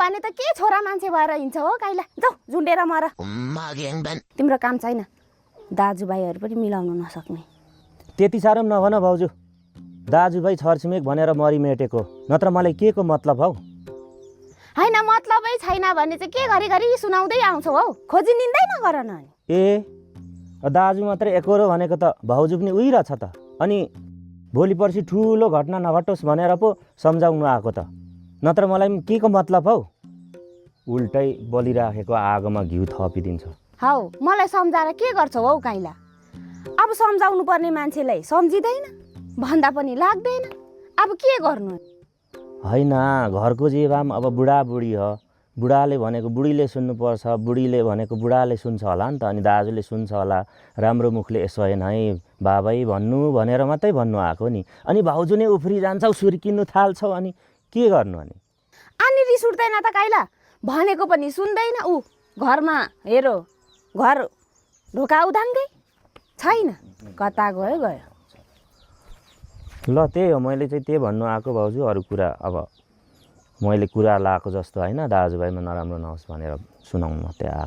भने त के छोरा मान्छे भएर हिँड्छ हो काइला जाऊ झुन्डेर मर तिम्रो काम छैन दाजुभाइहरू पनि मिलाउनु नसक्ने त्यति साह्रो पनि नभन भाउजू दाजुभाइ छरछिमेक भनेर मरिमेटेको नत्र मलाई के को मतलब हौ होइन मतलबै छैन भने चाहिँ के घरिघरि सुनाउँदै आउँछौ हौ खोजी निन्दै नगर न ए दाजु मात्रै एकरो भनेको त भाउजू पनि उही रहेछ त अनि भोलि पर्सि ठुलो घटना नघटोस् भनेर पो सम्झाउनु आएको त नत्र मलाई पनि के को मतलब हौ उल्टै बलिराखेको आगोमा घिउ थपिदिन्छ हौ मलाई सम्झाएर के गर्छौ हौ काइला अब सम्झाउनु पर्ने मान्छेलाई सम्झिँदैन भन्दा पनि लाग्दैन अब के गर्नु होइन घरको जेबाम अब बुढाबुढी हो बुढाले भनेको बुढीले सुन्नुपर्छ बुढीले भनेको बुढाले सुन्छ होला नि त अनि दाजुले सुन्छ होला राम्रो मुखले यसो होइन है बाबै भन्नु भनेर मात्रै भन्नु आएको नि अनि भाउजू नै उफ्री जान्छौ सुर्किनु थाल्छौ अनि के गर्नु अनि रिस उठ्दैन त काइला भनेको पनि सुन्दैन ऊ घरमा हेरो घर ढोका उदाङ्गै छैन कता गयो गयो ल त्यही हो मैले चाहिँ त्यही भन्नु आएको भाउजू अरू कुरा अब मैले कुरा लाएको जस्तो होइन दाजुभाइमा नराम्रो नहोस् भनेर सुनाउनु मात्रै आएको